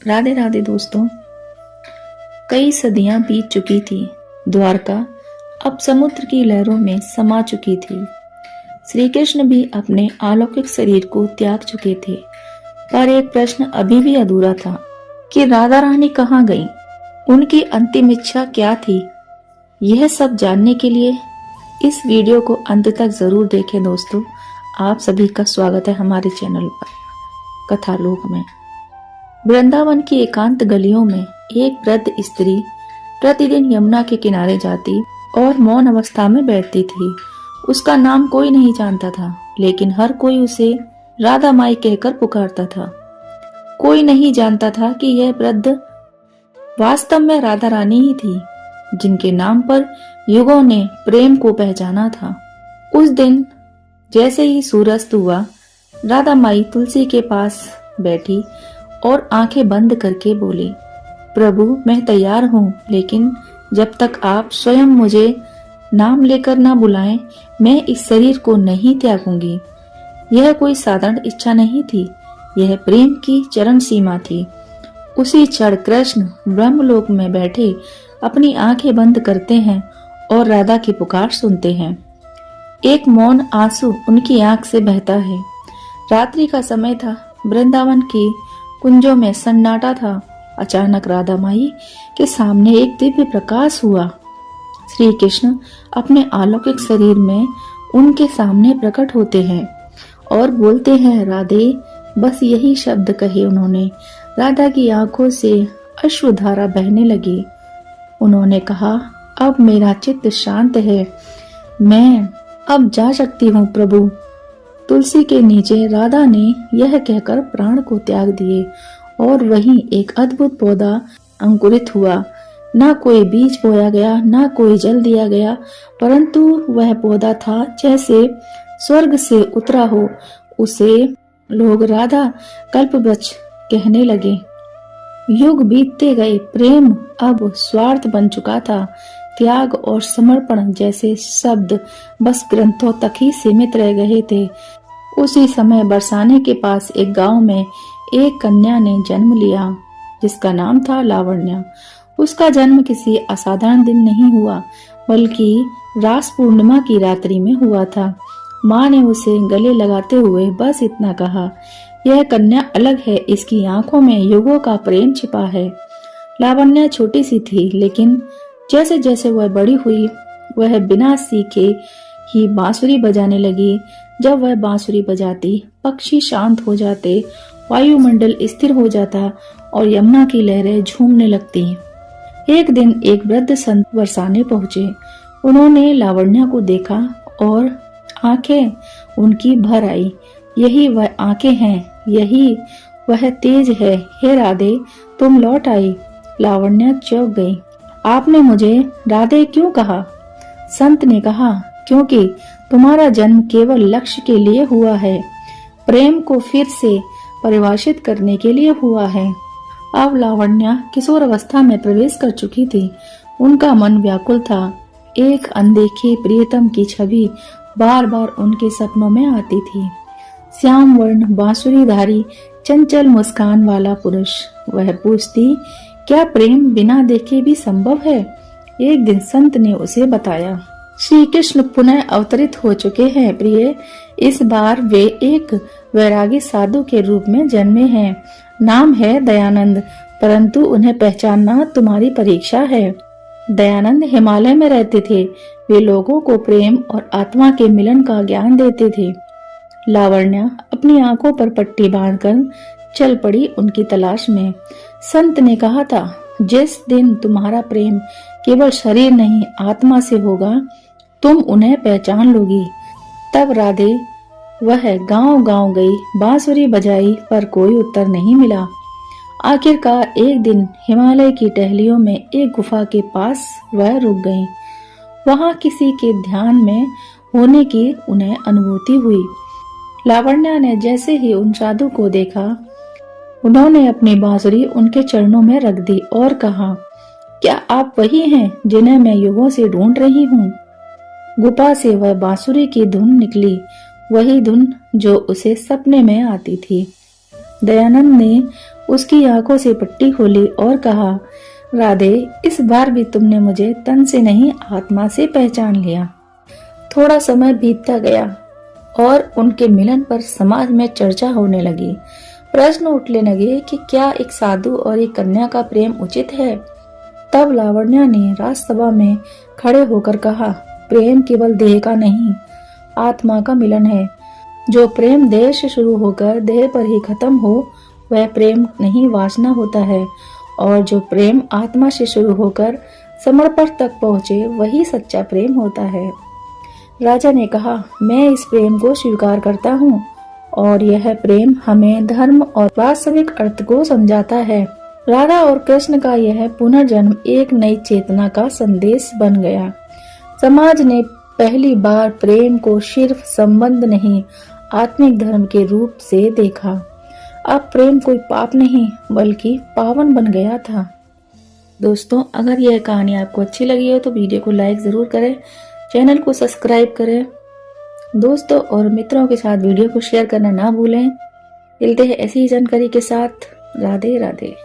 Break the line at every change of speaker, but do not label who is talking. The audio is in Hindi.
राधे राधे दोस्तों। कई सदियां बीत चुकी थी। द्वारका अब समुद्र की लहरों में समा चुकी थी। श्री कृष्ण भी अपने अलौकिक शरीर को त्याग चुके थे, पर एक प्रश्न अभी भी अधूरा था कि राधा रानी कहाँ गई, उनकी अंतिम इच्छा क्या थी। यह सब जानने के लिए इस वीडियो को अंत तक जरूर देखें दोस्तों। आप सभी का स्वागत है हमारे चैनल पर कथालोक में। वृंदावन की एकांत गलियों में एक वृद्ध स्त्री प्रतिदिन यमुना के किनारे जाती और मौन अवस्था में बैठती थी। उसका नाम कोई नहीं जानता था, लेकिन हर कोई उसे राधा माई कहकर पुकारता था। कोई नहीं जानता था कि यह वृद्ध वास्तव में राधा रानी ही थी, जिनके नाम पर युगों ने प्रेम को पहचाना था। उस दिन जैसे ही सूर्यास्त हुआ, राधा माई तुलसी के पास बैठी और आंखें बंद करके बोली, प्रभु मैं तैयार हूँ, लेकिन जब तक आप स्वयं मुझे नाम लेकर ना बुलाएं, मैं इस शरीर को नहीं त्यागूंगी। यह कोई साधारण इच्छा नहीं थी, यह प्रेम की चरण सीमा थी। उसी क्षण कृष्ण ब्रह्मलोक में बैठे अपनी आंखें बंद करते हैं और राधा की पुकार सुनते हैं। एक मौन आंसू उनकी आंख से बहता है। रात्रि का समय था, वृंदावन की कुंजों में सन्नाटा था। अचानक राधा माई के सामने एक दिव्य प्रकाश हुआ। श्री कृष्ण अपने अलौकिक शरीर में उनके सामने प्रकट होते हैं और बोलते हैं, राधे। बस यही शब्द कहे उन्होंने, राधा की आंखों से अश्रुधारा बहने लगी। उन्होंने कहा, अब मेरा चित्त शांत है, मैं अब जा सकती हूँ प्रभु। तुलसी के नीचे राधा ने यह कहकर प्राण को त्याग दिए और वहीं एक अद्भुत पौधा अंकुरित हुआ। ना कोई बीज बोया गया, ना कोई जल दिया गया, परंतु वह पौधा था जैसे स्वर्ग से उतरा हो। उसे लोग राधा कल्पवृक्ष कहने लगे। युग बीतते गए, प्रेम अब स्वार्थ बन चुका था। त्याग और समर्पण जैसे शब्द बस ग्रंथों तक ही सीमित रह गए थे। उसी समय बरसाने के पास एक गांव में एक कन्या ने जन्म लिया, जिसका नाम था लावण्य। उसका जन्म किसी असाधारण दिन नहीं हुआ, बल्कि रास पूर्णिमा की रात्रि में हुआ था। माँ ने उसे गले लगाते हुए बस इतना कहा, यह कन्या अलग है, इसकी आंखों में युगों का प्रेम छिपा है। लावण्य छोटी सी थी, लेकिन जैसे जैसे वह बड़ी हुई, वह बिना सीखे ही बांसुरी बजाने लगी। जब वह बांसुरी बजाती, पक्षी शांत हो जाते, वायुमंडल स्थिर हो जाता और यमुना की लहरें झूमने लगती। एक दिन एक वृद्ध संत बरसाने पहुंचे। उन्होंने लावण्य को देखा और आंखें उनकी भर आई। यही वह आंखें हैं, यही वह तेज है। हे राधे, तुम लौट आई। लावण्य चौंक गई। आपने मुझे राधे क्यों कहा? संत ने कहा, क्योंकि तुम्हारा जन्म केवल लक्ष्य के लिए हुआ है, प्रेम को फिर से परिभाषित करने के लिए हुआ है। अब लावण्य किशोर अवस्था में प्रवेश कर चुकी थी। उनका मन व्याकुल था। एक अनदेखे प्रियतम की छवि बार बार उनके सपनों में आती थी। श्याम वर्ण बांसुरीधारी चंचल मुस्कान वाला पुरुष। वह पूछती, क्या प्रेम बिना देखे भी संभव है? एक दिन संत ने उसे बताया, श्री कृष्ण पुनः अवतरित हो चुके हैं प्रिय। इस बार वे एक वैरागी साधु के रूप में जन्मे हैं। नाम है दयानंद, परंतु उन्हें पहचानना तुम्हारी परीक्षा है। दयानंद हिमालय में रहते थे। वे लोगों को प्रेम और आत्मा के मिलन का ज्ञान देते थे। लावण्य अपनी आंखों पर पट्टी बांधकर चल पड़ी उनकी तलाश में। संत ने कहा था, जिस दिन तुम्हारा प्रेम केवल शरीर नहीं आत्मा से होगा, तुम उन्हें पहचान लोगी। तब राधे वह गांव गांव गई, बांसुरी बजाई, पर कोई उत्तर नहीं मिला। आखिरकार एक दिन हिमालय की टहलियों में एक गुफा के पास वह रुक गई। वहां किसी के ध्यान में होने की उन्हें अनुभूति हुई। लावण्य ने जैसे ही उन साधु को देखा, उन्होंने अपनी बांसुरी उनके चरणों में रख दी और कहा, क्या आप वही हैं जिन्हें मैं युगों से ढूंढ रही हूँ? गुफा से वह बांसुरी की धुन निकली, वही धुन जो उसे सपने में आती थी। दयानंद ने उसकी आंखों से पट्टी खोली और कहा, राधे, इस बार भी तुमने मुझे तन से नहीं आत्मा से पहचान लिया। थोड़ा समय बीतता गया और उनके मिलन पर समाज में चर्चा होने लगी। प्रश्न उठने लगे कि क्या एक साधु और एक कन्या का प्रेम उचित है। तब लावण्या ने राजसभा में खड़े होकर कहा, प्रेम केवल देह का नहीं, आत्मा का मिलन है। जो प्रेम देह से शुरू होकर देह पर ही खत्म हो वह प्रेम नहीं, वासना होता है। और जो प्रेम आत्मा से शुरू होकर समर्पण तक पहुँचे वही सच्चा प्रेम होता है। राजा ने कहा, मैं इस प्रेम को स्वीकार करता हूँ और यह प्रेम हमें धर्म और वास्तविक अर्थ को समझाता है। राधा और कृष्ण का यह पुनर्जन्म एक नई चेतना का संदेश बन गया। समाज ने पहली बार प्रेम को सिर्फ संबंध नहीं, आत्मिक धर्म के रूप से देखा। अब प्रेम कोई पाप नहीं बल्कि पावन बन गया था। दोस्तों, अगर यह कहानी आपको अच्छी लगी हो तो वीडियो को लाइक जरूर करें, चैनल को सब्सक्राइब करें। दोस्तों और मित्रों के साथ वीडियो को शेयर करना ना भूलें। मिलते हैं ऐसी ही जानकारी के साथ। राधे राधे।